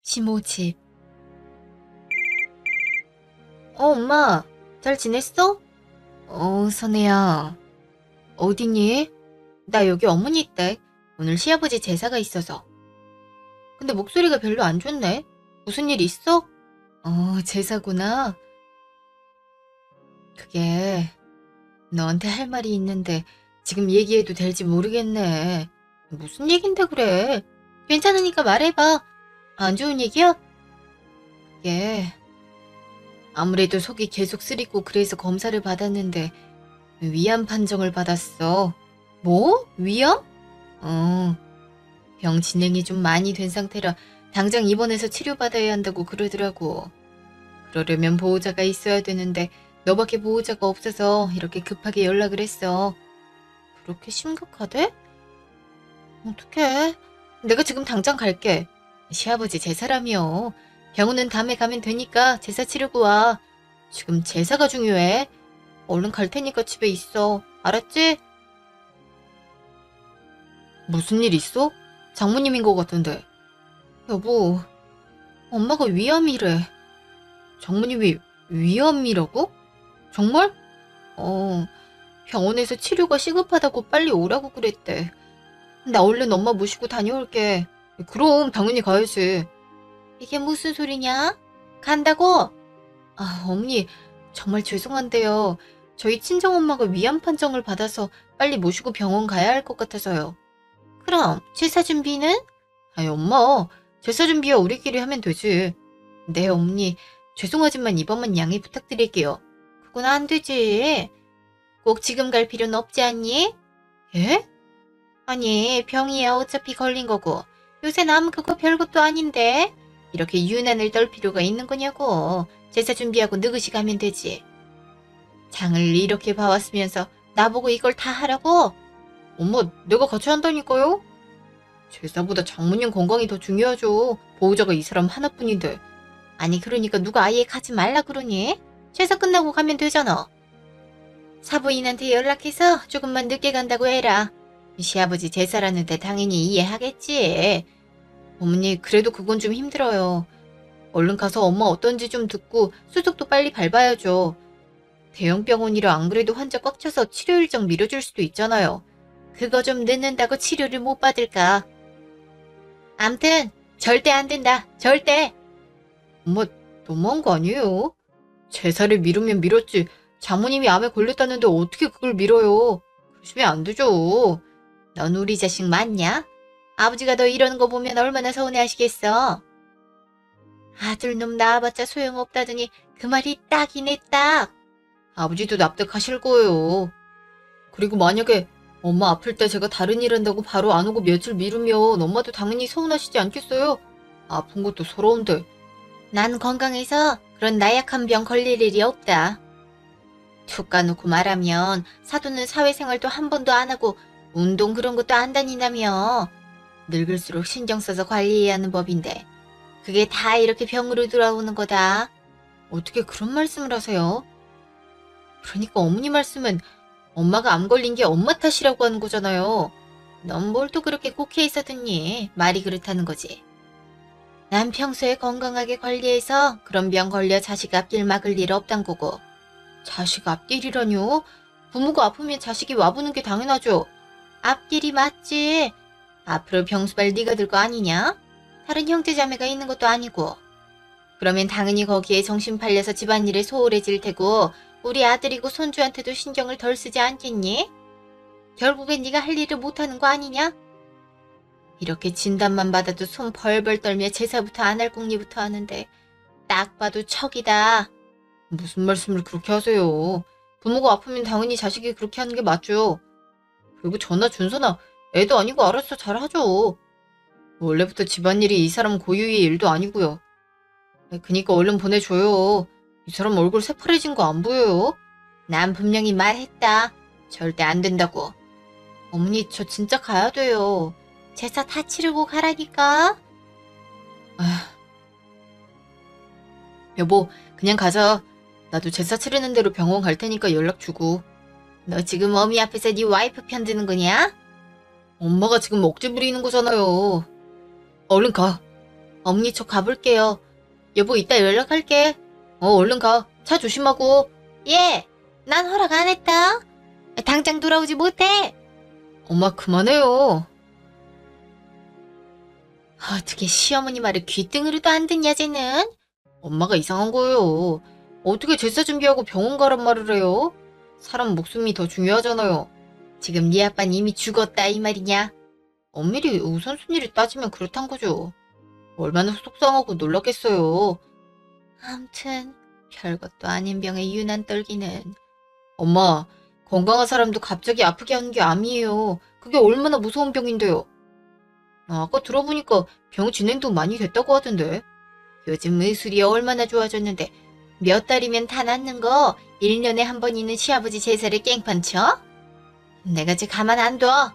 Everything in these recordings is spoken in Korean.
시모집. 엄마, 잘 지냈어? 선혜야. 어디니? 나 여기 어머니 댁. 오늘 시아버지 제사가 있어서. 근데 목소리가 별로 안 좋네. 무슨 일 있어? 제사구나. 그게 너한테 할 말이 있는데 지금 얘기해도 될지 모르겠네. 무슨 얘긴데 그래? 괜찮으니까 말해봐. 안 좋은 얘기야? 그게 아무래도 속이 계속 쓰리고 그래서 검사를 받았는데 위암 판정을 받았어. 뭐? 위암? 어, 병 진행이 좀 많이 된 상태라 당장 입원해서 치료받아야 한다고 그러더라고. 그러려면 보호자가 있어야 되는데 너밖에 보호자가 없어서 이렇게 급하게 연락을 했어. 그렇게 심각하대? 어떡해. 내가 지금 당장 갈게. 시아버지 제사라며. 병원은 다음에 가면 되니까 제사 치르고 와. 지금 제사가 중요해. 얼른 갈 테니까 집에 있어. 알았지? 무슨 일 있어? 장모님인 것 같은데. 여보, 엄마가 위암이래. 장모님이 위암이라고? 정말? 어, 병원에서 치료가 시급하다고 빨리 오라고 그랬대. 나 얼른 엄마 모시고 다녀올게. 그럼 당연히 가야지. 이게 무슨 소리냐? 간다고? 어머니, 정말 죄송한데요. 저희 친정엄마가 위암 판정을 받아서 빨리 모시고 병원 가야 할 것 같아서요. 그럼 제사 준비는? 엄마, 제사 준비야 우리끼리 하면 되지. 네, 어머니. 죄송하지만 이번만 양해 부탁드릴게요. 그건 안 되지. 꼭 지금 갈 필요는 없지 않니? 예? 아니, 병이야 어차피 걸린 거고. 요새 남 그거 별것도 아닌데. 이렇게 유난을 떨 필요가 있는 거냐고. 제사 준비하고 느긋이 가면 되지. 장을 이렇게 봐왔으면서 나보고 이걸 다 하라고? 엄마, 내가 같이 한다니까요? 제사보다 장모님 건강이 더 중요하죠. 보호자가 이 사람 하나뿐인데. 아니, 그러니까 누가 아예 가지 말라 그러니? 제사 끝나고 가면 되잖아. 사부인한테 연락해서 조금만 늦게 간다고 해라. 시아버지 제사라는데 당연히 이해하겠지. 어머니, 그래도 그건 좀 힘들어요. 얼른 가서 엄마 어떤지 좀 듣고 수속도 빨리 밟아야죠. 대형 병원이라 안 그래도 환자 꽉 차서 치료 일정 미뤄질 수도 있잖아요. 그거 좀 늦는다고 치료를 못 받을까? 암튼 절대 안 된다. 절대. 엄마, 너무한 거 아니에요? 제사를 미루면 미뤘지. 장모님이 암에 걸렸다는데 어떻게 그걸 미뤄요? 그러시면 안 되죠. 넌 우리 자식 맞냐? 아버지가 너 이러는 거 보면 얼마나 서운해하시겠어. 아들놈 낳아봤자 소용없다더니 그 말이 딱이네 딱. 아버지도 납득하실 거예요. 그리고 만약에 엄마 아플 때 제가 다른 일 한다고 바로 안 오고 며칠 미루면 엄마도 당연히 서운하시지 않겠어요? 아픈 것도 서러운데. 난 건강해서 그런 나약한 병 걸릴 일이 없다. 툭 까놓고 말하면 사돈은 사회생활도 한 번도 안 하고 운동 그런 것도 안 다닌다며. 늙을수록 신경 써서 관리해야 하는 법인데 그게 다 이렇게 병으로 돌아오는 거다. 어떻게 그런 말씀을 하세요? 그러니까 어머니 말씀은 엄마가 암 걸린 게 엄마 탓이라고 하는 거잖아요. 넌 뭘 또 그렇게 곡해 있었더니 말이 그렇다는 거지. 난 평소에 건강하게 관리해서 그런 병 걸려 자식 앞길 막을 일 없단 거고. 자식 앞길이라뇨? 부모가 아프면 자식이 와보는 게 당연하죠. 앞길이 맞지. 앞으로 병수발 네가 들 거 아니냐? 다른 형제자매가 있는 것도 아니고. 그러면 당연히 거기에 정신 팔려서 집안일에 소홀해질 테고 우리 아들이고 손주한테도 신경을 덜 쓰지 않겠니? 결국엔 네가 할 일을 못하는 거 아니냐? 이렇게 진단만 받아도 손 벌벌 떨며 제사부터 안 할 궁리부터 하는데 딱 봐도 척이다. 무슨 말씀을 그렇게 하세요. 부모가 아프면 당연히 자식이 그렇게 하는 게 맞죠. 그리고 저나 준서나 애도 아니고 알아서 잘하죠. 원래부터 집안일이 이 사람 고유의 일도 아니고요. 그니까 얼른 보내줘요. 이 사람 얼굴 새파래진 거 안 보여요? 난 분명히 말했다. 절대 안 된다고. 어머니, 저 진짜 가야 돼요. 제사 다 치르고 가라니까. 여보, 그냥 가자. 나도 제사 치르는 대로 병원 갈 테니까 연락 주고. 너 지금 어미 앞에서 네 와이프 편드는 거냐? 엄마가 지금 억지 부리는 거잖아요. 얼른 가. 어머니 저 가볼게요. 여보 이따 연락할게. 얼른 가. 차 조심하고. 예, 난 허락 안 했다. 당장 돌아오지 못해. 엄마 그만해요. 어떻게 시어머니 말을 귀등으로도 안 듣냐 쟤는? 엄마가 이상한 거예요. 어떻게 제사 준비하고 병원 가란 말을 해요? 사람 목숨이 더 중요하잖아요. 지금 네 아빠는 이미 죽었다 이 말이냐? 엄밀히 우선순위를 따지면 그렇단 거죠. 얼마나 속상하고 놀랐겠어요. 암튼 별것도 아닌 병에 유난 떨기는. 엄마, 건강한 사람도 갑자기 아프게 하는 게 암이에요. 그게 얼마나 무서운 병인데요. 아까 들어보니까 병 진행도 많이 됐다고 하던데. 요즘 의술이 얼마나 좋아졌는데 몇 달이면 다 낫는 거 1년에 한 번 있는 시아버지 제사를 깽판 쳐? 내가 쟤 가만 안 둬.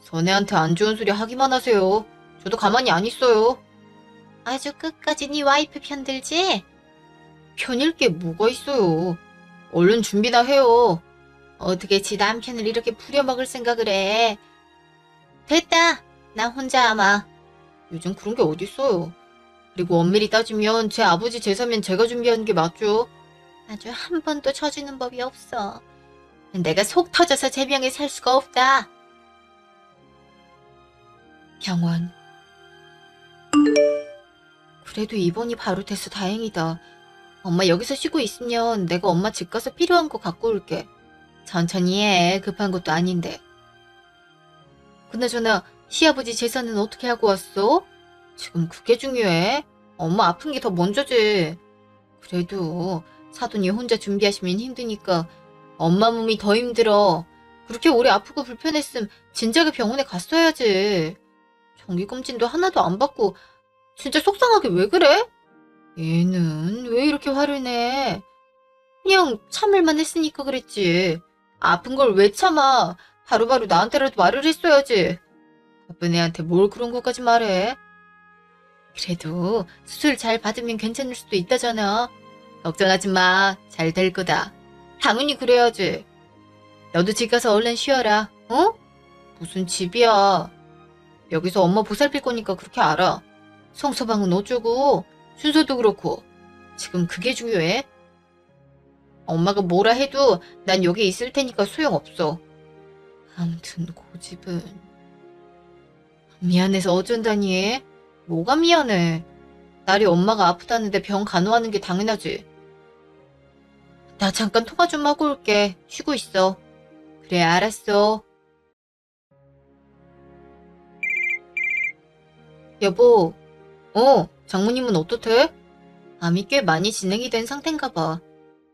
선애한테 안 좋은 소리 하기만 하세요. 저도 가만히 안 있어요. 아주 끝까지 네 와이프 편들지? 편일 게 뭐가 있어요. 얼른 준비나 해요. 어떻게 지 남편을 이렇게 부려먹을 생각을 해. 됐다. 나 혼자 아마. 요즘 그런 게 어딨어요. 그리고 엄밀히 따지면 제 아버지 제사면 제가 준비하는 게 맞죠. 아주 한 번도 쳐주는 법이 없어. 내가 속 터져서 제 병에 살 수가 없다. 병원. 그래도 입원이 바로 돼서 다행이다. 엄마 여기서 쉬고 있으면 내가 엄마 집 가서 필요한 거 갖고 올게. 천천히 해. 급한 것도 아닌데. 그나저나 시아버지 제사는 어떻게 하고 왔어? 지금 그게 중요해. 엄마 아픈 게 더 먼저지. 그래도 사돈이 혼자 준비하시면 힘드니까 엄마 몸이 더 힘들어. 그렇게 오래 아프고 불편했음 진작에 병원에 갔어야지. 정기검진도 하나도 안 받고 진짜 속상하게 왜 그래? 얘는 왜 이렇게 화를 내? 그냥 참을만 했으니까 그랬지. 아픈 걸 왜 참아? 바로바로 나한테라도 말을 했어야지. 바쁜 애한테 뭘 그런 것까지 말해? 그래도 수술 잘 받으면 괜찮을 수도 있다잖아. 걱정하지 마. 잘 될 거다. 당연히 그래야지. 너도 집 가서 얼른 쉬어라. 어? 무슨 집이야. 여기서 엄마 보살필 거니까 그렇게 알아. 성서방은 어쩌고 순서도 그렇고. 지금 그게 중요해. 엄마가 뭐라 해도 난 여기 있을 테니까 소용없어. 아무튼 고집은. 미안해서 어쩐다니. 뭐가 미안해. 딸이 엄마가 아프다는데 병 간호하는 게 당연하지. 나 잠깐 통화 좀 하고 올게. 쉬고 있어. 그래 알았어. 여보. 장모님은 어떻대? 암이 꽤 많이 진행이 된 상태인가 봐.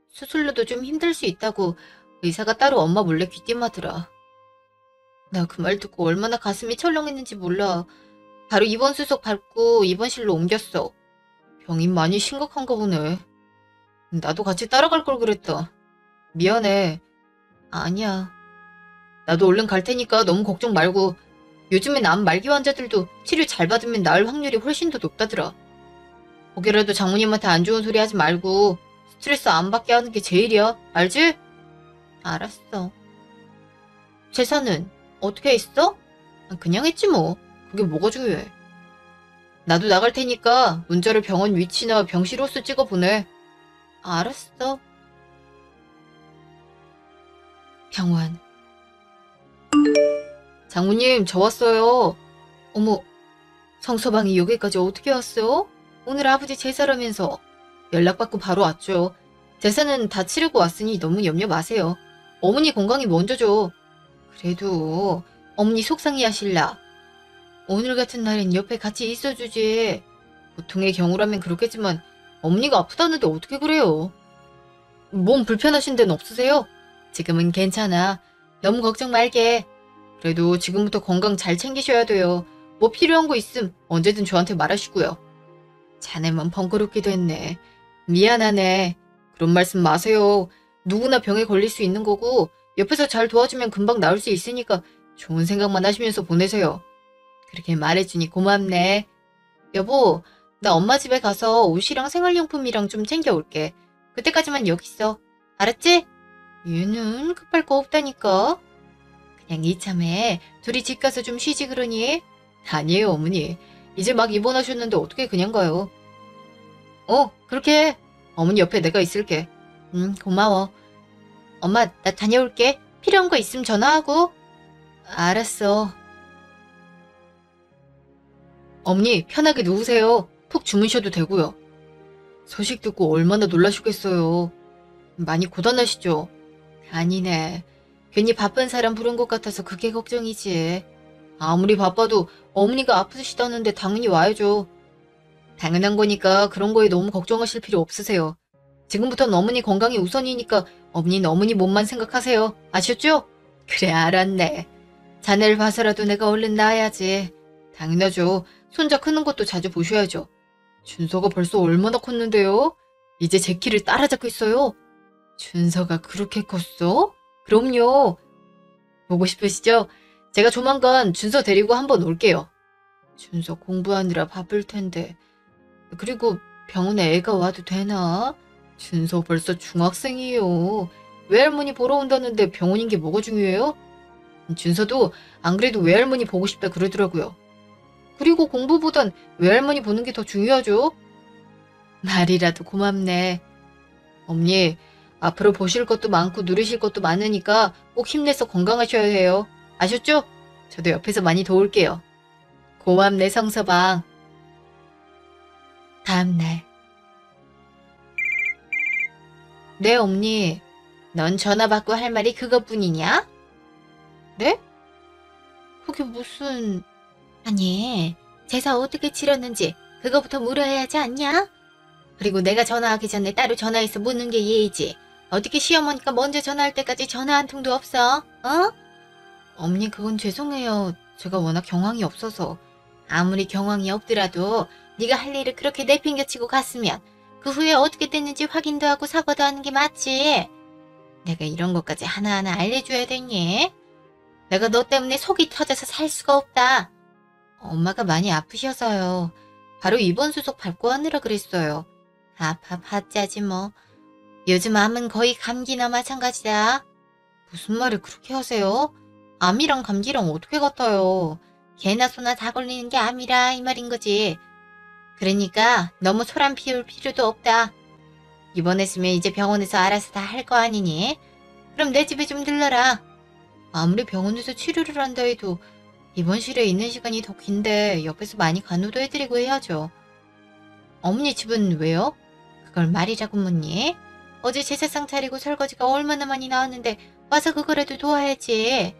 수술로도 좀 힘들 수 있다고 의사가 따로 엄마 몰래 귀띔하더라. 나 그 말 듣고 얼마나 가슴이 철렁했는지 몰라. 바로 입원 수속 밟고 입원실로 옮겼어. 병이 많이 심각한가 보네. 나도 같이 따라갈 걸 그랬다. 미안해. 아니야. 나도 얼른 갈 테니까 너무 걱정 말고. 요즘엔 암 말기 환자들도 치료 잘 받으면 나을 확률이 훨씬 더 높다더라. 혹여라도 장모님한테 안 좋은 소리 하지 말고 스트레스 안 받게 하는 게 제일이야. 알지? 알았어. 제사는 어떻게 했어? 그냥 했지 뭐. 그게 뭐가 중요해. 나도 나갈 테니까 문자로 병원 위치나 병실 호수 찍어 보내. 알았어. 병원. 장모님 저 왔어요. 어머, 성서방이 여기까지 어떻게 왔어? 오늘 아버지 제사라면서. 연락받고 바로 왔죠. 제사는 다 치르고 왔으니 너무 염려 마세요. 어머니 건강이 먼저죠. 그래도 어머니 속상해 하실라. 오늘 같은 날엔 옆에 같이 있어주지. 보통의 경우라면 그렇겠지만 어머니가 아프다는데 어떻게 그래요? 몸 불편하신 데는 없으세요? 지금은 괜찮아. 너무 걱정 말게. 그래도 지금부터 건강 잘 챙기셔야 돼요. 뭐 필요한 거 있음 언제든 저한테 말하시고요. 자네만 번거롭기도 했네. 미안하네. 그런 말씀 마세요. 누구나 병에 걸릴 수 있는 거고 옆에서 잘 도와주면 금방 나을 수 있으니까 좋은 생각만 하시면서 보내세요. 그렇게 말해주니 고맙네. 여보, 나 엄마 집에 가서 옷이랑 생활용품이랑 좀 챙겨올게. 그때까지만 여기 있어. 알았지? 얘는 급할 거 없다니까. 그냥 이참에 둘이 집 가서 좀 쉬지 그러니? 아니에요 어머니. 이제 막 입원하셨는데 어떻게 그냥 가요? 그렇게 해. 어머니 옆에 내가 있을게. 고마워. 엄마, 나 다녀올게. 필요한 거 있으면 전화하고. 알았어. 어머니, 편하게 누우세요. 푹 주무셔도 되고요. 소식 듣고 얼마나 놀라셨겠어요. 많이 고단하시죠? 아니네. 괜히 바쁜 사람 부른 것 같아서 그게 걱정이지. 아무리 바빠도 어머니가 아프시다는데 당연히 와야죠. 당연한 거니까 그런 거에 너무 걱정하실 필요 없으세요. 지금부터는 어머니 건강이 우선이니까 어머니는 어머니 몸만 생각하세요. 아셨죠? 그래, 알았네. 자네를 봐서라도 내가 얼른 나아야지. 당연하죠. 손자 크는 것도 자주 보셔야죠. 준서가 벌써 얼마나 컸는데요? 이제 제 키를 따라잡고 있어요. 준서가 그렇게 컸어? 그럼요. 보고 싶으시죠? 제가 조만간 준서 데리고 한번 올게요. 준서 공부하느라 바쁠 텐데. 그리고 병원에 애가 와도 되나? 준서 벌써 중학생이에요. 외할머니 보러 온다는데 병원인 게 뭐가 중요해요? 준서도 안 그래도 외할머니 보고 싶다 그러더라고요. 그리고 공부보단 외할머니 보는 게 더 중요하죠. 말이라도 고맙네. 어머니, 앞으로 보실 것도 많고 누리실 것도 많으니까 꼭 힘내서 건강하셔야 해요. 아셨죠? 저도 옆에서 많이 도울게요. 고맙네, 성서방. 다음날. 네, 엄니. 넌 전화 받고 할 말이 그것뿐이냐? 네? 그게 무슨... 아니, 제사 어떻게 치렀는지 그거부터 물어야 하지 않냐? 그리고 내가 전화하기 전에 따로 전화해서 묻는 게 예의지. 어떻게 시어머니가 먼저 전화할 때까지 전화 한 통도 없어? 어? 엄니, 그건 죄송해요. 제가 워낙 경황이 없어서. 아무리 경황이 없더라도 네가 할 일을 그렇게 내팽겨치고 갔으면 그 후에 어떻게 됐는지 확인도 하고 사과도 하는 게 맞지. 내가 이런 것까지 하나하나 알려줘야 되니? 내가 너 때문에 속이 터져서 살 수가 없다. 엄마가 많이 아프셔서요. 바로 입원 수속 밟고 하느라 그랬어요. 아파봤자지 뭐. 요즘 암은 거의 감기나 마찬가지다. 무슨 말을 그렇게 하세요? 암이랑 감기랑 어떻게 같아요? 개나 소나 다 걸리는 게 암이라 이 말인 거지. 그러니까 너무 소란 피울 필요도 없다. 입원했으면 이제 병원에서 알아서 다 할 거 아니니? 그럼 내 집에 좀 들러라. 아무리 병원에서 치료를 한다 해도 입원실에 있는 시간이 더 긴데 옆에서 많이 간호도 해드리고 해야죠. 어머니 집은 왜요? 그걸 말이라고 묻니? 어제 제사상 차리고 설거지가 얼마나 많이 나왔는데 와서 그거라도 도와야지.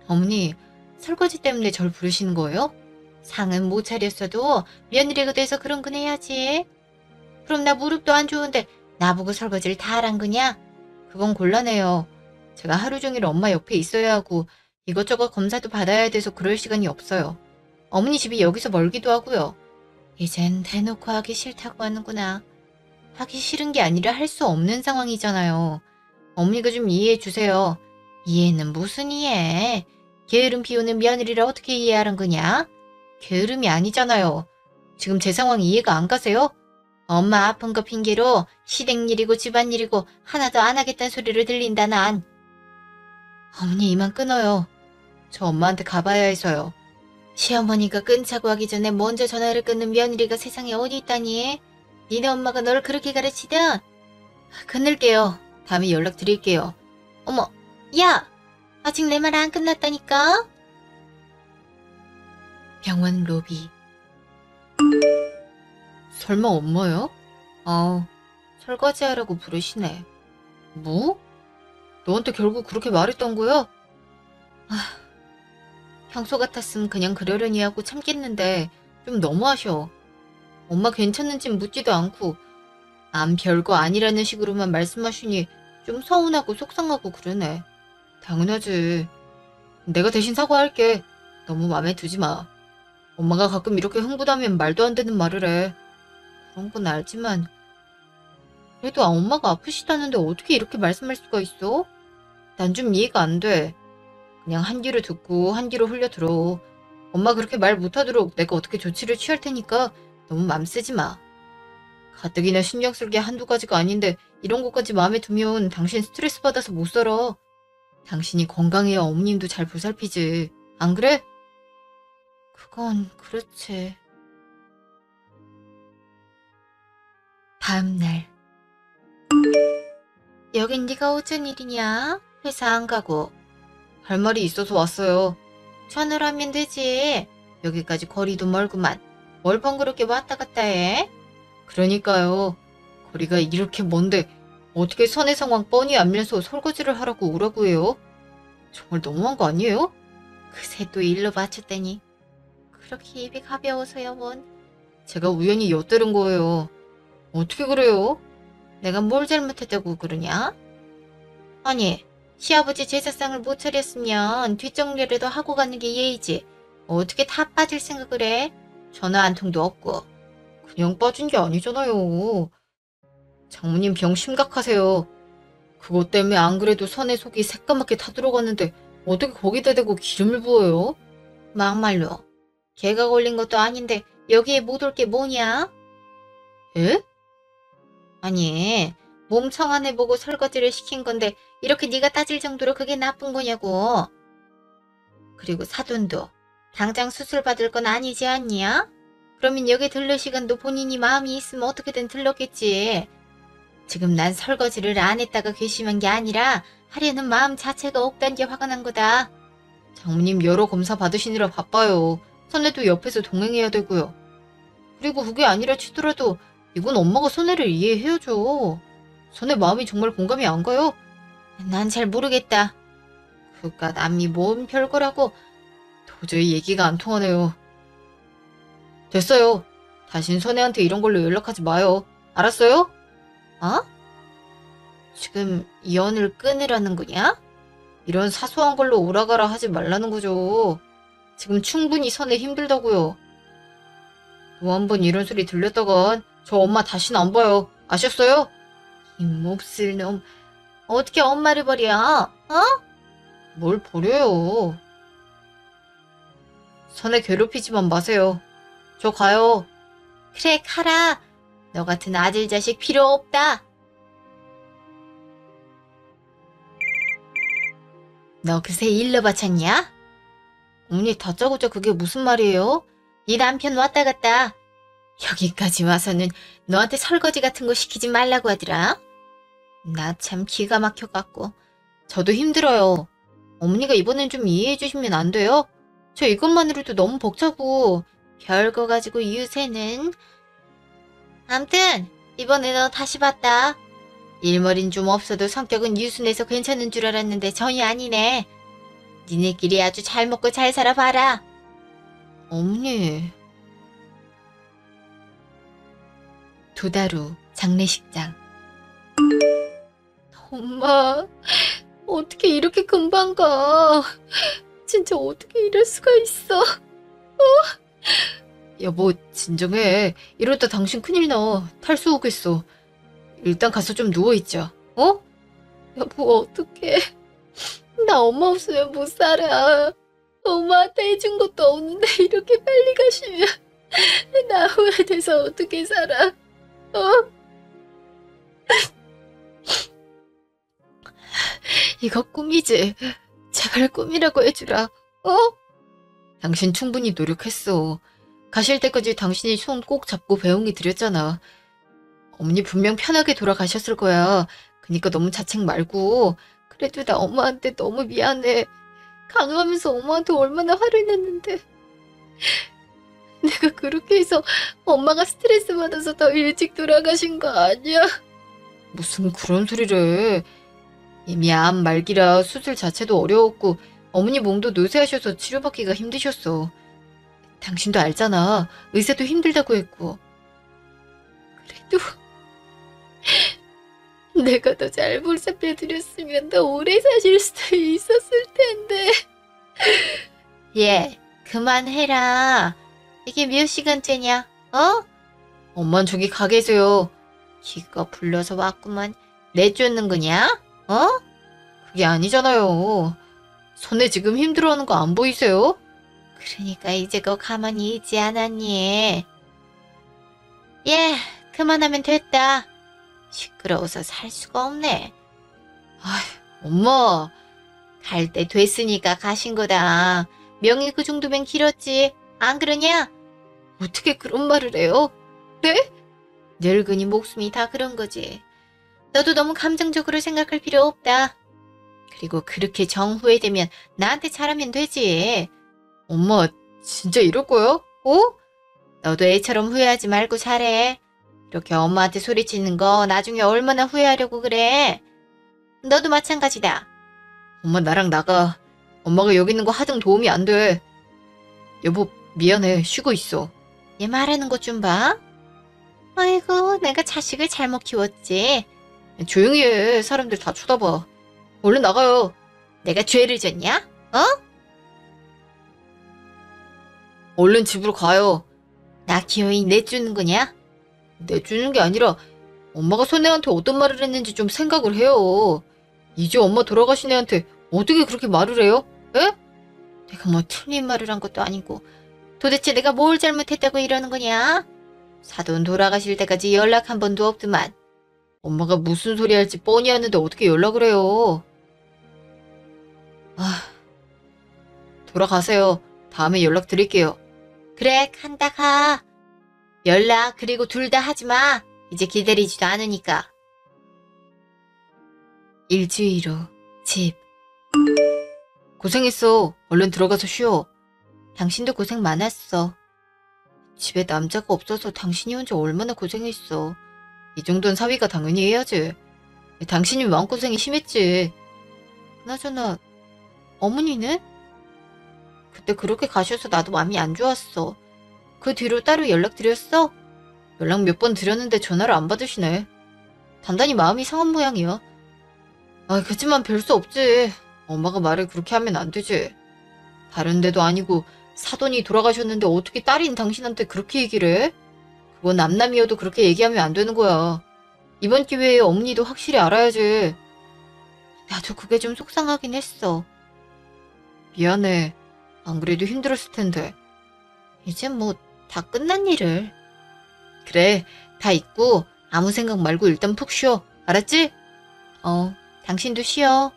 어머니, 설거지 때문에 절 부르시는 거예요? 상은 못 차렸어도 며느리가 돼서 그런 건 해야지. 그럼 나 무릎도 안 좋은데 나보고 설거지를 다 하란 거냐? 그건 곤란해요. 제가 하루 종일 엄마 옆에 있어야 하고 이것저것 검사도 받아야 돼서 그럴 시간이 없어요. 어머니 집이 여기서 멀기도 하고요. 이젠 대놓고 하기 싫다고 하는구나. 하기 싫은 게 아니라 할 수 없는 상황이잖아요. 어머니가 좀 이해해 주세요. 이해는 무슨 이해? 게으름 피우는 며느리를 어떻게 이해하란 거냐? 게으름이 아니잖아요. 지금 제 상황 이해가 안 가세요? 엄마 아픈 거 핑계로 시댁일이고 집안일이고 하나도 안 하겠다는 소리를 들린다 난. 어머니 이만 끊어요. 저 엄마한테 가봐야 해서요. 시어머니가 끊자고 하기 전에 먼저 전화를 끊는 며느리가 세상에 어디 있다니? 니네 엄마가 널 그렇게 가르치든? 끊을게요. 다음에 연락드릴게요. 어머, 야! 아직 내 말 안 끝났다니까? 병원 로비. 설마 엄마요? 설거지하라고 부르시네. 뭐? 너한테 결국 그렇게 말했던 거야? 평소 같았으면 그냥 그러려니 하고 참겠는데 좀 너무하셔. 엄마 괜찮은진 묻지도 않고 암 별거 아니라는 식으로만 말씀하시니 좀 서운하고 속상하고 그러네. 당연하지. 내가 대신 사과할게. 너무 맘에 두지 마. 엄마가 가끔 이렇게 흥분하면 말도 안 되는 말을 해. 그런 건 알지만 그래도 엄마가 아프시다는데 어떻게 이렇게 말씀할 수가 있어? 난 좀 이해가 안 돼. 그냥 한 귀로 듣고 한 귀로 흘려 들어. 엄마 그렇게 말 못하도록 내가 어떻게 조치를 취할 테니까 너무 맘 쓰지 마. 가뜩이나 신경 쓸 게 한두 가지가 아닌데 이런 것까지 마음에 두면 당신 스트레스 받아서 못 살아. 당신이 건강해야 어머님도 잘 보살피지. 안 그래? 그건 그렇지. 다음 날. 여긴 네가 어쩐 일이냐? 회사 안 가고. 할 말이 있어서 왔어요. 전화로 하면 되지. 여기까지 거리도 멀구만. 뭘 번거롭게 왔다 갔다 해? 그러니까요. 거리가 이렇게 먼데 어떻게 선의 상황 뻔히 알면서 설거지를 하라고 오라고 해요? 정말 너무한 거 아니에요? 그새 또 일로 맞췄다니. 그렇게 입이 가벼워서야 뭔. 제가 우연히 엿들은 거예요. 어떻게 그래요? 내가 뭘 잘못했다고 그러냐? 아니, 시아버지 제사상을 못 차렸으면 뒷정리라도 하고 가는 게 예의지. 어떻게 다 빠질 생각을 해? 전화 한 통도 없고. 그냥 빠진 게 아니잖아요. 장모님 병 심각하세요. 그것 때문에 안 그래도 선의 속이 새까맣게 타들어갔는데 어떻게 거기다 대고 기름을 부어요? 막말로. 개가 걸린 것도 아닌데 여기에 못 올 게 뭐냐? 에? 아니, 몸 청안해보고 설거지를 시킨 건데 이렇게 네가 따질 정도로 그게 나쁜 거냐고. 그리고 사돈도 당장 수술 받을 건 아니지 않냐? 그러면 여기 들를 시간도 본인이 마음이 있으면 어떻게든 들렀겠지. 지금 난 설거지를 안 했다가 괘씸한 게 아니라 하려는 마음 자체가 없단 게 화가 난 거다. 장모님 여러 검사 받으시느라 바빠요. 선혜도 옆에서 동행해야 되고요. 그리고 그게 아니라 치더라도 이건 엄마가 선혜를 이해해야죠. 선혜 마음이 정말 공감이 안 가요? 난 잘 모르겠다. 그깟 남이 뭔 별거라고. 도저히 얘기가 안 통하네요. 됐어요. 다신 선혜한테 이런 걸로 연락하지 마요. 알았어요? 어? 지금 연을 끊으라는 거냐? 이런 사소한 걸로 오라가라 하지 말라는 거죠. 지금 충분히 선혜 힘들다고요. 또 한 번 이런 소리 들렸다간 저 엄마 다시는 안 봐요. 아셨어요? 이 몹쓸 놈. 어떻게 엄마를 버려? 어? 뭘 버려요. 선혜 괴롭히지만 마세요. 저 가요. 그래 가라. 너 같은 아들 자식 필요 없다. 너 그새 일러 바쳤냐? 어머니 다짜고짜 그게 무슨 말이에요? 네 남편 왔다 갔다. 여기까지 와서는 너한테 설거지 같은 거 시키지 말라고 하더라. 나 참 기가 막혀갖고. 저도 힘들어요. 어머니가 이번엔 좀 이해해 주시면 안 돼요? 저 이것만으로도 너무 벅차고. 별거 가지고 유세는. 암튼 이번에 너 다시 봤다. 일머리는 좀 없어도 성격은 유순해서 괜찮은 줄 알았는데 전혀 아니네. 니네끼리 아주 잘 먹고 잘 살아봐라. 어머니. 2달 후 장례식장. 엄마, 어떻게 이렇게 금방 가? 진짜 어떻게 이럴 수가 있어? 여보, 진정해. 이러다 당신 큰일 나. 탈수 오겠어. 일단 가서 좀 누워있자. 어? 여보, 어떡해. 나 엄마 없으면 못 살아. 엄마한테 해준 것도 없는데 이렇게 빨리 가시면 나 후회돼서 어떻게 살아. 어? 이거 꿈이지. 제발 꿈이라고 해주라. 어? 당신 충분히 노력했어. 가실 때까지 당신이 손 꼭 잡고 배웅이 드렸잖아. 어머니 분명 편하게 돌아가셨을 거야. 그니까 너무 자책 말고. 그래도 나 엄마한테 너무 미안해. 강하면서 엄마한테 얼마나 화를 냈는데. 내가 그렇게 해서 엄마가 스트레스 받아서 더 일찍 돌아가신 거 아니야? 무슨 그런 소리를 해. 이미 암 말기라 수술 자체도 어려웠고 어머니 몸도 노쇠하셔서 치료받기가 힘드셨어. 당신도 알잖아. 의사도 힘들다고 했고. 그래도 내가 더 잘 보살펴드렸으면 더 오래 사실 수도 있었을 텐데. 얘, 그만해라. 이게 몇 시간째냐? 어? 엄만 저기 가 계세요. 기가 불러서 왔구만. 내쫓는 거냐? 어? 그게 아니잖아요. 손에 지금 힘들어하는 거 안 보이세요? 그러니까 이제 거 가만히 있지 않았니? 예, 그만하면 됐다. 시끄러워서 살 수가 없네. 아이, 엄마. 갈 때 됐으니까 가신 거다. 명이 그 정도면 길었지. 안 그러냐? 어떻게 그런 말을 해요? 네? 늙은이 목숨이 다 그런 거지. 너도 너무 감정적으로 생각할 필요 없다. 그리고 그렇게 정후회되면 나한테 잘하면 되지. 엄마, 진짜 이럴 거야? 어? 너도 애처럼 후회하지 말고 잘해. 이렇게 엄마한테 소리치는 거 나중에 얼마나 후회하려고 그래. 너도 마찬가지다. 엄마 나랑 나가. 엄마가 여기 있는 거 하등 도움이 안 돼. 여보 미안해. 쉬고 있어. 얘 말하는 것 좀 봐. 아이고 내가 자식을 잘못 키웠지. 조용히 해. 사람들 다 쳐다봐. 얼른 나가요. 내가 죄를 졌냐? 어? 얼른 집으로 가요. 나 기어이 내주는 거냐? 내주는 게 아니라 엄마가 손애한테 어떤 말을 했는지 좀 생각을 해요. 이제 엄마 돌아가신 애한테 어떻게 그렇게 말을 해요? 에? 내가 뭐 틀린 말을 한 것도 아니고 도대체 내가 뭘 잘못했다고 이러는 거냐? 사돈 돌아가실 때까지 연락 한 번도 없더만. 엄마가 무슨 소리 할지 뻔히 아는데 어떻게 연락을 해요? 아, 돌아가세요. 다음에 연락 드릴게요. 그래, 간다 가. 연락 그리고 둘 다 하지 마. 이제 기다리지도 않으니까. 일주일 후 집. 고생했어. 얼른 들어가서 쉬어. 당신도 고생 많았어. 집에 남자가 없어서 당신이 혼자 얼마나 고생했어. 이 정도는 사위가 당연히 해야지. 당신이 마음고생이 심했지. 그나저나 어머니는? 그때 그렇게 가셔서 나도 마음이 안 좋았어. 그 뒤로 따로 연락드렸어? 연락 몇 번 드렸는데 전화를 안 받으시네. 단단히 마음이 상한 모양이야. 아, 그치만 별 수 없지. 엄마가 말을 그렇게 하면 안 되지. 다른 데도 아니고 사돈이 돌아가셨는데 어떻게 딸인 당신한테 그렇게 얘기를 해? 그건 남남이어도 그렇게 얘기하면 안 되는 거야. 이번 기회에 어머니도 확실히 알아야지. 나도 그게 좀 속상하긴 했어. 미안해. 안 그래도 힘들었을 텐데. 이제 뭐 다 끝난 일을. 그래, 다 있고 아무 생각 말고 일단 푹 쉬어. 알았지? 당신도 쉬어.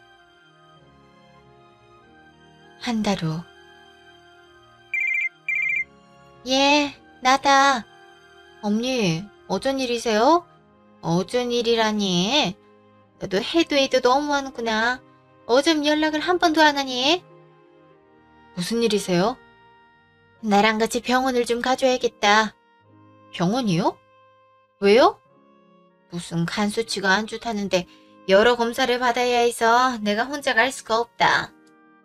한 달 후. 예, 나다. 엄니, 어쩐 일이세요? 어쩐 일이라니? 너도 해도 너무하는구나. 어쩜 연락을 한 번도 안 하니? 무슨 일이세요? 나랑 같이 병원을 좀 가줘야겠다. 병원이요? 왜요? 무슨 간 수치가 안 좋다는데 여러 검사를 받아야 해서 내가 혼자 갈 수가 없다.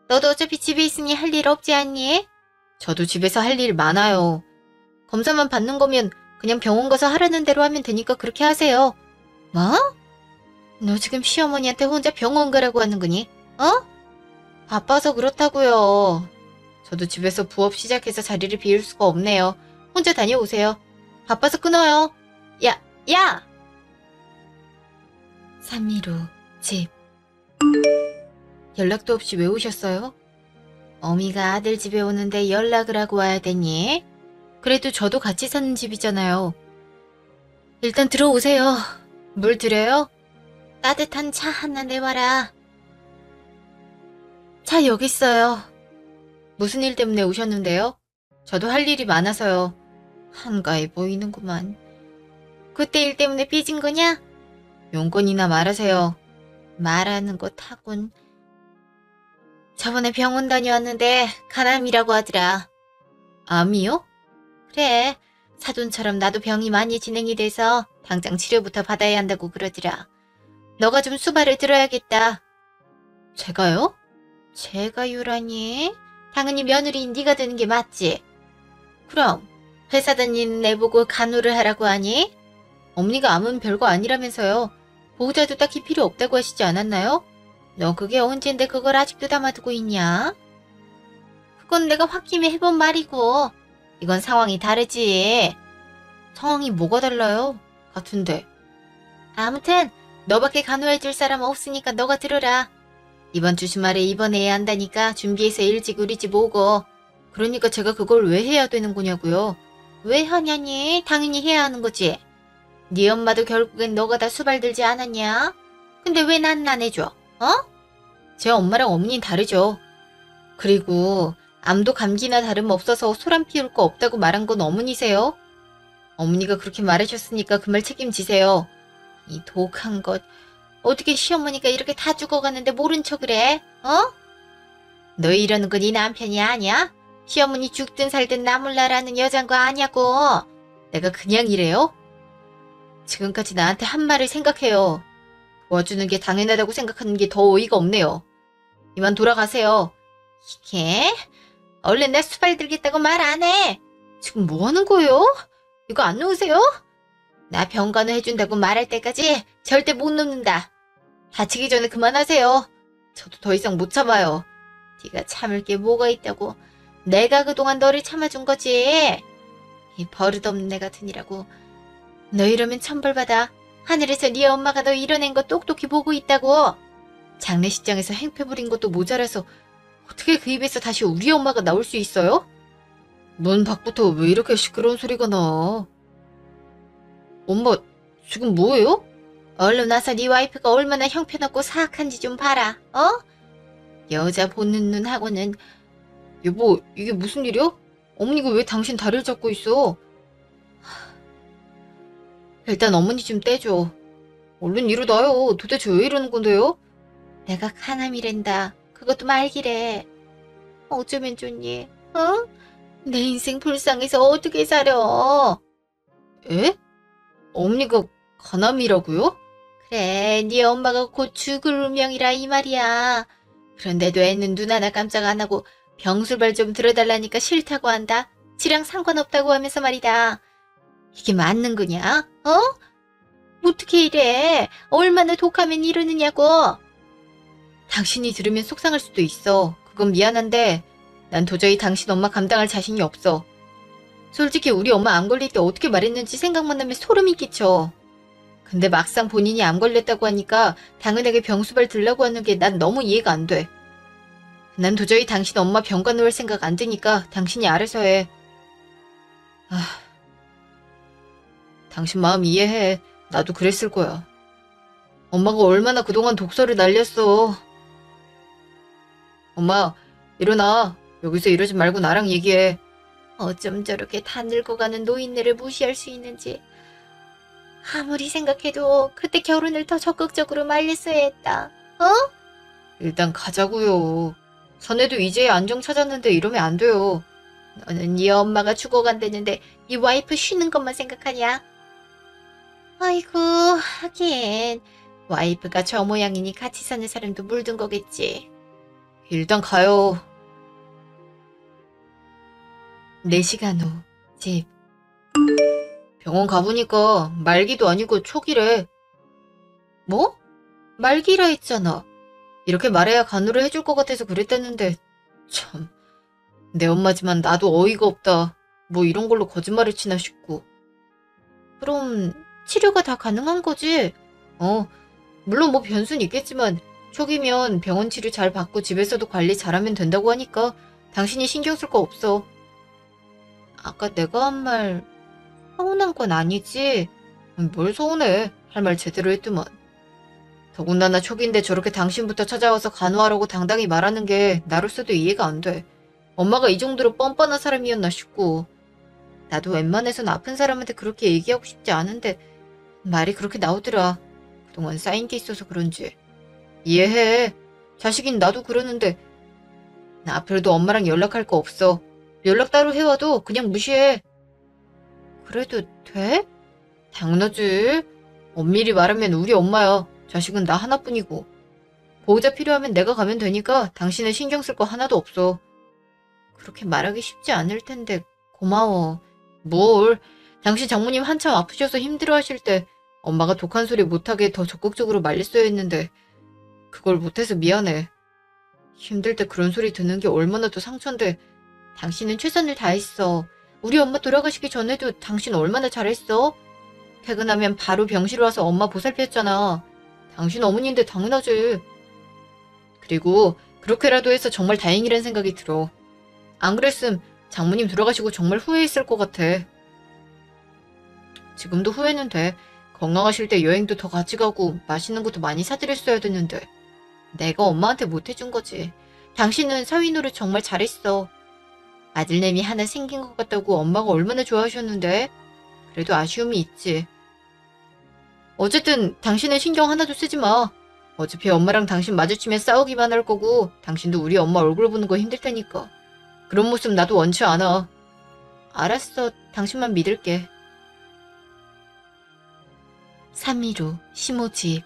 너도 어차피 집에 있으니 할 일 없지 않니? 저도 집에서 할 일 많아요. 검사만 받는 거면 그냥 병원 가서 하라는 대로 하면 되니까 그렇게 하세요. 뭐? 너 지금 시어머니한테 혼자 병원 가라고 하는 거니? 어? 바빠서 그렇다고요. 저도 집에서 부업 시작해서 자리를 비울 수가 없네요. 혼자 다녀오세요. 바빠서 끊어요. 야! 3일 후 집. 연락도 없이 왜 오셨어요? 어미가 아들 집에 오는데 연락을 하고 와야 되니? 그래도 저도 같이 사는 집이잖아요. 일단 들어오세요. 물 드려요? 따뜻한 차 하나 내와라. 차 여기 있어요. 무슨 일 때문에 오셨는데요? 저도 할 일이 많아서요. 한가해 보이는구만. 그때 일 때문에 삐진 거냐? 용건이나 말하세요. 말하는 것 하군. 저번에 병원 다녀왔는데 간암이라고 하더라. 암이요? 그래. 사돈처럼 나도 병이 많이 진행이 돼서 당장 치료부터 받아야 한다고 그러더라. 너가 좀 수발을 들어야겠다. 제가요? 제가요라니? 당연히 며느리인 네가 되는 게 맞지. 그럼 회사 다니는 애 보고 간호를 하라고 하니? 어머니가 암은 별거 아니라면서요. 보호자도 딱히 필요 없다고 하시지 않았나요? 너 그게 언젠데 그걸 아직도 담아두고 있냐? 그건 내가 홧김에 해본 말이고 이건 상황이 다르지. 상황이 뭐가 달라요? 같은데. 아무튼 너밖에 간호해줄 사람 없으니까 너가 들어라. 이번 주 주말에 입원해야 한다니까 준비해서 일찍 우리 집 오고. 그러니까 제가 그걸 왜 해야 되는 거냐고요. 왜 하냐니? 당연히 해야 하는 거지. 네 엄마도 결국엔 너가 다 수발 들지 않았냐? 근데 왜 난 안 해줘? 어? 제 엄마랑 어머니는 다르죠. 그리고 암도 감기나 다름없어서 소란 피울 거 없다고 말한 건 어머니세요? 어머니가 그렇게 말하셨으니까 그 말 책임지세요. 이 독한 것. 어떻게 시어머니가 이렇게 다 죽어가는데 모른 척을 해? 어? 너 이러는 건 네 남편이 아니야? 시어머니 죽든 살든 나 몰라라는 여잔 거 아냐고. 내가 그냥 이래요? 지금까지 나한테 한 말을 생각해요. 도와주는 게 당연하다고 생각하는 게 더 어이가 없네요. 이만 돌아가세요. 이게? 얼른 내 수발 들겠다고 말 안 해. 지금 뭐 하는 거예요? 이거 안 놓으세요? 나 병간호 해준다고 말할 때까지 절대 못 놓는다. 다치기 전에 그만하세요. 저도 더 이상 못 참아요. 네가 참을 게 뭐가 있다고. 내가 그동안 너를 참아준 거지. 이 버릇없는 애 같으니라고. 너 이러면 천벌받아. 하늘에서 네 엄마가 너 이뤄낸 거 똑똑히 보고 있다고. 장례식장에서 행패 부린 것도 모자라서 어떻게 그 입에서 다시 우리 엄마가 나올 수 있어요? 문 밖부터 왜 이렇게 시끄러운 소리가 나? 엄마, 지금 뭐예요? 얼른 와서 네 와이프가 얼마나 형편없고 사악한지 좀 봐라. 어? 여자 보는 눈 하고는. 여보, 이게 무슨 일이야? 어머니가 왜 당신 다리를 잡고 있어? 일단 어머니 좀 떼줘. 얼른 일어나요. 도대체 왜 이러는 건데요? 내가 카남이란다. 그것도 말기래. 어쩌면 좋니? 어? 내 인생 불쌍해서 어떻게 살아? 에? 어머니가 가남이라고요? 그래, 네 엄마가 곧 죽을 운명이라 이 말이야. 그런데도 애는 눈 하나 깜짝 안 하고 병술발 좀 들어달라니까 싫다고 한다. 지랑 상관없다고 하면서 말이다. 이게 맞는 거냐? 어? 어떻게 이래? 얼마나 독하면 이러느냐고. 당신이 들으면 속상할 수도 있어. 그건 미안한데 난 도저히 당신 엄마 감당할 자신이 없어. 솔직히 우리 엄마 암 걸릴 때 어떻게 말했는지 생각만 하면 소름이 끼쳐. 근데 막상 본인이 암 걸렸다고 하니까 당은에게 병수발 들라고 하는 게 난 너무 이해가 안 돼. 난 도저히 당신 엄마 병가 놓을 생각 안 드니까 당신이 알아서 해. 당신 마음 이해해. 나도 그랬을 거야. 엄마가 얼마나 그동안 독서를 날렸어. 엄마, 일어나. 여기서 이러지 말고 나랑 얘기해. 어쩜 저렇게 다 늙어가는 노인네를 무시할 수 있는지. 아무리 생각해도 그때 결혼을 더 적극적으로 말렸어야 했다. 어? 일단 가자고요. 자네도 이제야 안정 찾았는데 이러면 안 돼요. 너는 네 엄마가 죽어간다는데 네 와이프 쉬는 것만 생각하냐? 아이고, 하긴 와이프가 저 모양이니 같이 사는 사람도 물든 거겠지. 일단 가요. 4시간 후 집. 병원 가보니까 말기도 아니고 초기래. 뭐? 말기라 했잖아. 이렇게 말해야 간호를 해줄 것 같아서 그랬댔는데 참, 내 엄마지만 나도 어이가 없다. 뭐 이런 걸로 거짓말을 치나 싶고. 그럼 치료가 다 가능한 거지? 물론 뭐 변수는 있겠지만 초기면 병원 치료 잘 받고 집에서도 관리 잘하면 된다고 하니까 당신이 신경 쓸 거 없어. 아까 내가 한 말 서운한 건 아니지? 뭘 서운해. 할 말 제대로 했더만. 더군다나 초기인데 저렇게 당신부터 찾아와서 간호하라고 당당히 말하는 게 나로서도 이해가 안 돼. 엄마가 이 정도로 뻔뻔한 사람이었나 싶고. 나도 웬만해선 아픈 사람한테 그렇게 얘기하고 싶지 않은데 말이 그렇게 나오더라. 그동안 쌓인 게 있어서 그런지. 이해해. 자식인 나도 그러는데 나 앞으로도 엄마랑 연락할 거 없어. 연락 따로 해와도 그냥 무시해. 그래도 돼? 당연하지. 엄밀히 말하면 우리 엄마야. 자식은 나 하나뿐이고. 보호자 필요하면 내가 가면 되니까 당신은 신경 쓸 거 하나도 없어. 그렇게 말하기 쉽지 않을 텐데 고마워. 뭘. 당신 장모님 한참 아프셔서 힘들어하실 때 엄마가 독한 소리 못하게 더 적극적으로 말렸어야 했는데 그걸 못해서 미안해. 힘들 때 그런 소리 듣는 게 얼마나 더 상처인데 당신은 최선을 다했어. 우리 엄마 돌아가시기 전에도 당신 얼마나 잘했어? 퇴근하면 바로 병실 와서 엄마 보살폈잖아. 당신 어머니인데 당연하지. 그리고 그렇게라도 해서 정말 다행이란 생각이 들어. 안 그랬음 장모님 돌아가시고 정말 후회했을 것 같아. 지금도 후회는 돼. 건강하실 때 여행도 더 같이 가고 맛있는 것도 많이 사드렸어야 됐는데 내가 엄마한테 못해준 거지. 당신은 사위 노릇 정말 잘했어. 아들내미 하나 생긴 것 같다고 엄마가 얼마나 좋아하셨는데. 그래도 아쉬움이 있지. 어쨌든 당신은 신경 하나도 쓰지 마. 어차피 엄마랑 당신 마주치면 싸우기만 할 거고 당신도 우리 엄마 얼굴 보는 거 힘들 테니까. 그런 모습 나도 원치 않아. 알았어. 당신만 믿을게. 3.15 시모 집.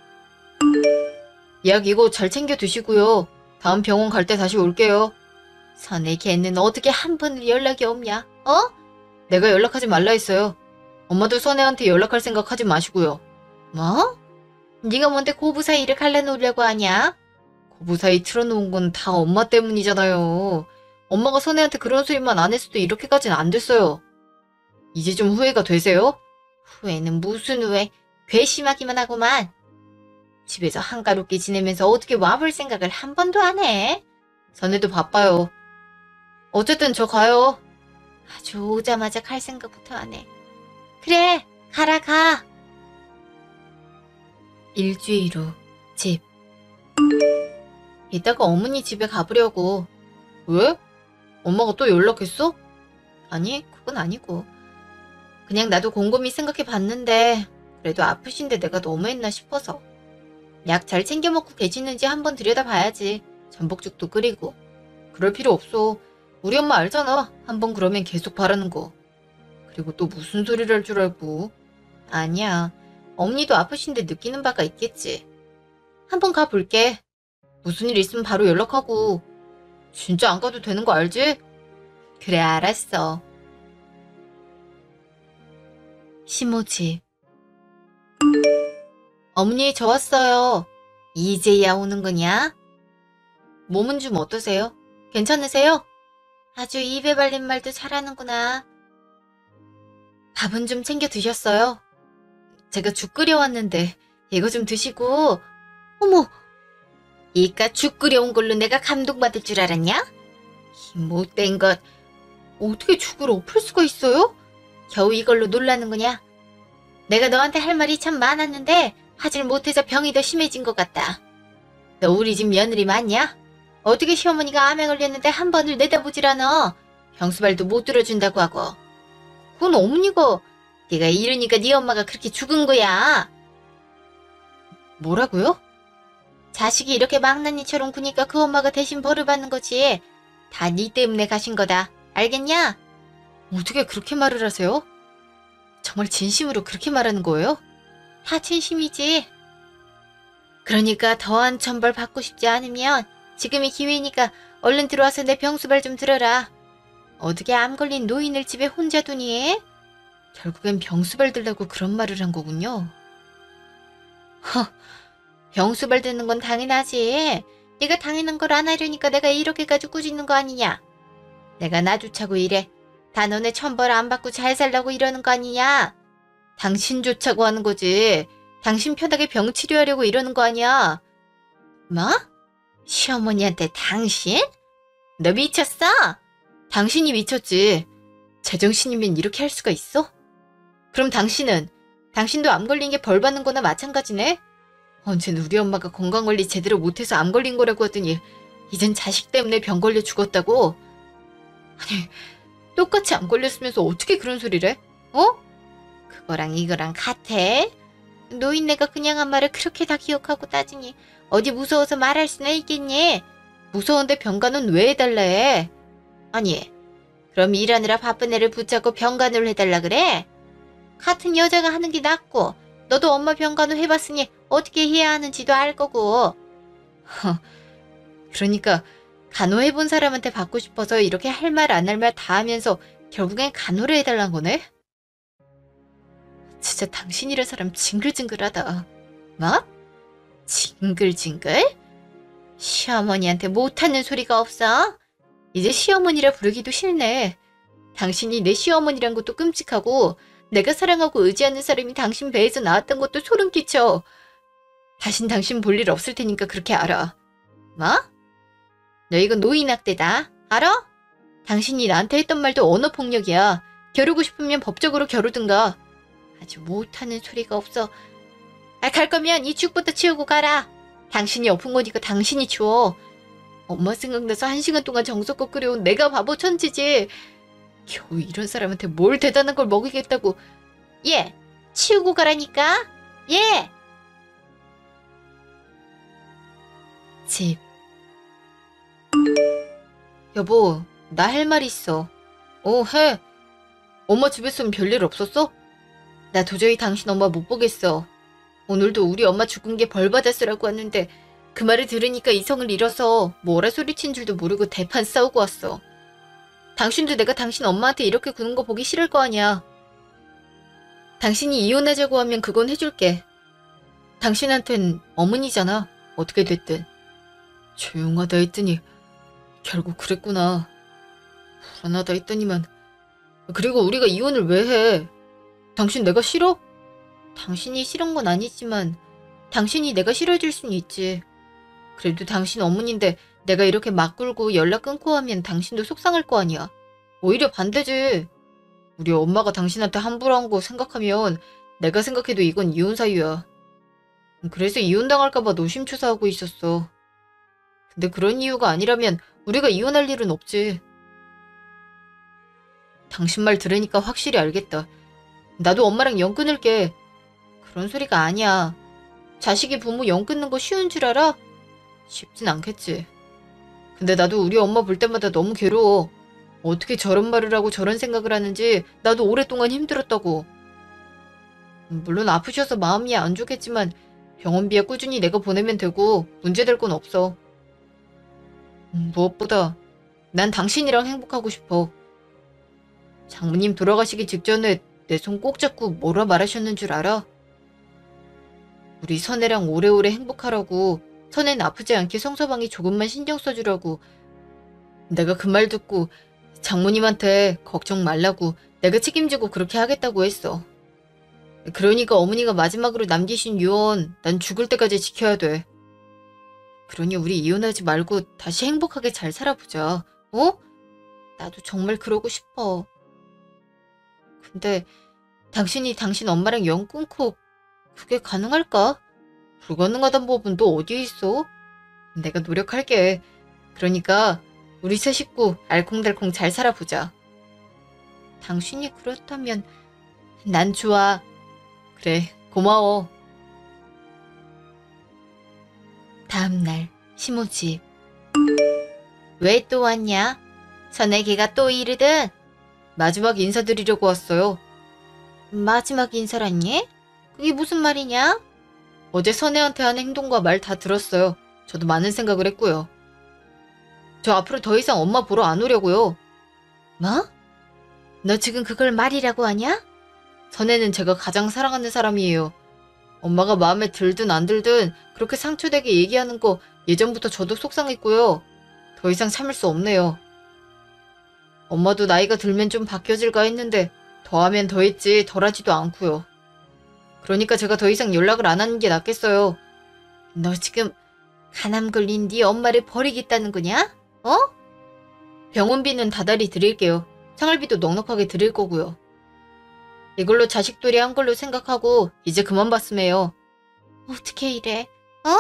약 이거 잘 챙겨 드시고요. 다음 병원 갈 때 다시 올게요. 선의 걔는 어떻게 한 번을 연락이 없냐? 어? 내가 연락하지 말라 했어요. 엄마도 선혜한테 연락할 생각 하지 마시고요. 뭐? 네가 뭔데 고부 사이를 갈라놓으려고 하냐? 고부 사이 틀어놓은 건 다 엄마 때문이잖아요. 엄마가 선혜한테 그런 소리만 안 했어도 이렇게까지는 안 됐어요. 이제 좀 후회가 되세요? 후회는 무슨 후회? 괘씸하기만 하구만. 집에서 한가롭게 지내면서 어떻게 와볼 생각을 한 번도 안 해? 선혜도 바빠요. 어쨌든 저 가요. 아주 오자마자 갈 생각부터 안 해. 그래, 가라 가. 일주일 후 집. 이따가 어머니 집에 가보려고. 왜? 엄마가 또 연락했어? 아니, 그건 아니고. 그냥 나도 곰곰이 생각해 봤는데 그래도 아프신데 내가 너무했나 싶어서. 약 잘 챙겨 먹고 계시는지 한번 들여다봐야지. 전복죽도 끓이고. 그럴 필요 없어. 우리 엄마 알잖아. 한번 그러면 계속 바라는 거. 그리고 또 무슨 소리를 할 줄 알고. 아니야. 어머니도 아프신데 느끼는 바가 있겠지. 한번 가볼게. 무슨 일 있으면 바로 연락하고. 진짜 안 가도 되는 거 알지? 그래, 알았어. 시모지. 어머니, 저 왔어요. 이제야 오는 거냐? 몸은 좀 어떠세요? 괜찮으세요? 아주 입에 발린 말도 잘하는구나. 밥은 좀 챙겨 드셨어요? 제가 죽 끓여왔는데 이거 좀 드시고. 어머, 이깟 죽 끓여온 걸로 내가 감동받을 줄 알았냐? 이 못된 것. 어떻게 죽을 엎을 수가 있어요? 겨우 이걸로 놀라는 거냐? 내가 너한테 할 말이 참 많았는데 하질 못해서 병이 더 심해진 것 같다. 너 우리 집 며느리 맞냐? 어떻게 시어머니가 암에 걸렸는데 한 번을 내다보질 않아. 병수발도 못 들어준다고 하고. 그건 어머니가. 네가 이러니까 네 엄마가 그렇게 죽은 거야. 뭐라고요? 자식이 이렇게 망나니처럼 구니까 그 엄마가 대신 벌을 받는 거지. 다 네 때문에 가신 거다. 알겠냐? 어떻게 그렇게 말을 하세요? 정말 진심으로 그렇게 말하는 거예요? 다 진심이지. 그러니까 더한 천벌 받고 싶지 않으면 지금이 기회니까 얼른 들어와서 내 병수발 좀 들어라. 어떻게 암 걸린 노인을 집에 혼자 두니? 결국엔 병수발 들라고 그런 말을 한 거군요. 허, 병수발 드는 건 당연하지. 네가 당연한 걸 안 하려니까 내가 이렇게까지 꾸짖는 거 아니냐. 내가 나주차고 이래. 다 너네 천벌 안 받고 잘 살라고 이러는 거 아니냐. 당신 좋자고 하는 거지. 당신 편하게 병 치료하려고 이러는 거 아니야. 뭐? 시어머니한테 당신? 너 미쳤어? 당신이 미쳤지. 제정신이면 이렇게 할 수가 있어? 그럼 당신도 암 걸린 게 벌 받는 거나 마찬가지네? 언젠 우리 엄마가 건강관리 제대로 못해서 암 걸린 거라고 하더니 이젠 자식 때문에 병 걸려 죽었다고? 아니, 똑같이 암 걸렸으면서 어떻게 그런 소리를 해? 어? 그거랑 이거랑 같아? 노인네가 그냥 한 말을 그렇게 다 기억하고 따지니 어디 무서워서 말할 수나 있겠니? 무서운데 병간호는 왜 해달라 해? 아니, 그럼 일하느라 바쁜 애를 붙잡고 병간호를 해달라 그래? 같은 여자가 하는 게 낫고 너도 엄마 병간호 해봤으니 어떻게 해야 하는지도 알 거고. 그러니까 간호해본 사람한테 받고 싶어서 이렇게 할 말 안 할 말 다 하면서 결국엔 간호를 해달란 거네? 진짜 당신이란 사람 징글징글하다. 뭐? 징글징글? 시어머니한테 못하는 소리가 없어? 이제 시어머니라 부르기도 싫네. 당신이 내 시어머니란 것도 끔찍하고 내가 사랑하고 의지하는 사람이 당신 배에서 나왔던 것도 소름 끼쳐. 다신 당신 볼 일 없을 테니까 그렇게 알아. 뭐? 너 이거 노인학대다. 알아? 당신이 나한테 했던 말도 언어폭력이야. 겨루고 싶으면 법적으로 겨루든가. 아주 못하는 소리가 없어. 갈 거면 이 죽부터 치우고 가라. 당신이 엎은 거니까 당신이 치워. 엄마 생각나서 1시간 동안 정성껏 끓여온 내가 바보 천지지. 겨우 이런 사람한테 뭘 대단한 걸 먹이겠다고. 예, 치우고 가라니까. 예. 집. 여보, 나 할 말 있어. 해. 엄마 집에서는 별일 없었어? 나 도저히 당신 엄마 못 보겠어. 오늘도 우리 엄마 죽은 게 벌 받아 쓰라고 하는데 그 말을 들으니까 이성을 잃어서 뭐라 소리친 줄도 모르고 대판 싸우고 왔어. 당신도 내가 당신 엄마한테 이렇게 구는 거 보기 싫을 거 아니야. 당신이 이혼하자고 하면 그건 해줄게. 당신한텐 어머니잖아. 어떻게 됐든. 조용하다 했더니 결국 그랬구나. 불안하다 했더니만. 그리고 우리가 이혼을 왜 해? 당신 내가 싫어? 당신이 싫은 건 아니지만 당신이 내가 싫어질 순 있지. 그래도 당신 어머니인데 내가 이렇게 막 굴고 연락 끊고 하면 당신도 속상할 거 아니야. 오히려 반대지. 우리 엄마가 당신한테 함부로 한 거 생각하면 내가 생각해도 이건 이혼 사유야. 그래서 이혼당할까봐 노심초사하고 있었어. 근데 그런 이유가 아니라면 우리가 이혼할 일은 없지. 당신 말 들으니까 확실히 알겠다. 나도 엄마랑 연 끊을게. 그런 소리가 아니야. 자식이 부모 연 끊는 거 쉬운 줄 알아? 쉽진 않겠지. 근데 나도 우리 엄마 볼 때마다 너무 괴로워. 어떻게 저런 말을 하고 저런 생각을 하는지 나도 오랫동안 힘들었다고. 물론 아프셔서 마음이 안 좋겠지만 병원비야 꾸준히 내가 보내면 되고 문제될 건 없어. 무엇보다 난 당신이랑 행복하고 싶어. 장모님 돌아가시기 직전에 내 손 꼭 잡고 뭐라 말하셨는 줄 알아? 우리 선혜랑 오래오래 행복하라고, 선혜는 아프지 않게 성서방이 조금만 신경 써주라고. 내가 그 말 듣고 장모님한테 걱정 말라고 내가 책임지고 그렇게 하겠다고 했어. 그러니까 어머니가 마지막으로 남기신 유언 난 죽을 때까지 지켜야 돼. 그러니 우리 이혼하지 말고 다시 행복하게 잘 살아보자. 어? 나도 정말 그러고 싶어. 근데 당신이 당신 엄마랑 연 끊고 그게 가능할까? 불가능하단 법은 또 어디에 있어? 내가 노력할게. 그러니까 우리 세 식구 알콩달콩 잘 살아보자. 당신이 그렇다면 난 좋아. 그래, 고마워. 다음날 시모집. 왜 또 왔냐? 선혜기가 또 이르든. 마지막 인사드리려고 왔어요. 마지막 인사라니? 그게 무슨 말이냐? 어제 선혜한테 한 행동과 말 다 들었어요. 저도 많은 생각을 했고요. 저 앞으로 더 이상 엄마 보러 안 오려고요. 뭐? 너 지금 그걸 말이라고 하냐? 선혜는 제가 가장 사랑하는 사람이에요. 엄마가 마음에 들든 안 들든 그렇게 상처되게 얘기하는 거 예전부터 저도 속상했고요. 더 이상 참을 수 없네요. 엄마도 나이가 들면 좀 바뀌어질까 했는데 더하면 더했지 덜하지도 않고요. 그러니까 제가 더 이상 연락을 안 하는 게 낫겠어요. 너 지금 간암 걸린 네 엄마를 버리겠다는 거냐? 어? 병원비는 다달이 드릴게요. 생활비도 넉넉하게 드릴 거고요. 이걸로 자식들이 한 걸로 생각하고 이제 그만 봤으매요. 어떻게 이래? 어?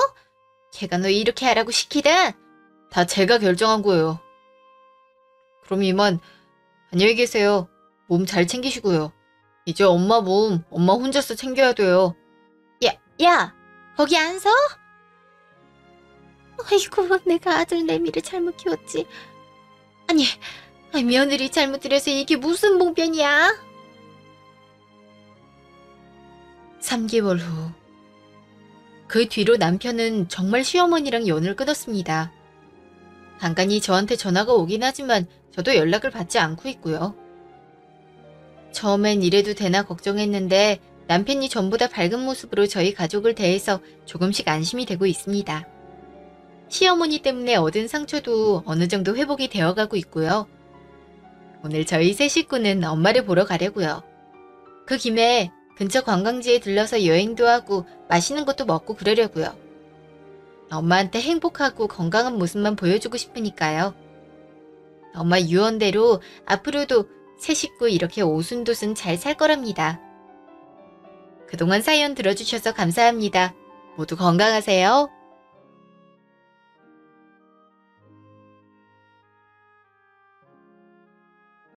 걔가 너 이렇게 하라고 시키든? 다 제가 결정한 거예요. 그럼 이만 안녕히 계세요. 몸 잘 챙기시고요. 이제 엄마 몸 엄마 혼자서 챙겨야 돼요. 야, 거기 안 서? 아이고, 내가 아들 내미를 잘못 키웠지. 아니, 며느리 잘못 들여서 이게 무슨 봉변이야? 3개월 후. 그 뒤로 남편은 정말 시어머니랑 연을 끊었습니다. 간간히 저한테 전화가 오긴 하지만 저도 연락을 받지 않고 있고요. 처음엔 이래도 되나 걱정했는데 남편이 전보다 밝은 모습으로 저희 가족을 대해서 조금씩 안심이 되고 있습니다. 시어머니 때문에 얻은 상처도 어느 정도 회복이 되어가고 있고요. 오늘 저희 세 식구는 엄마를 보러 가려고요. 그 김에 근처 관광지에 들러서 여행도 하고 맛있는 것도 먹고 그러려고요. 엄마한테 행복하고 건강한 모습만 보여주고 싶으니까요. 엄마 유언대로 앞으로도 새 식구 이렇게 오순도순 잘 살 거랍니다. 그동안 사연 들어주셔서 감사합니다. 모두 건강하세요.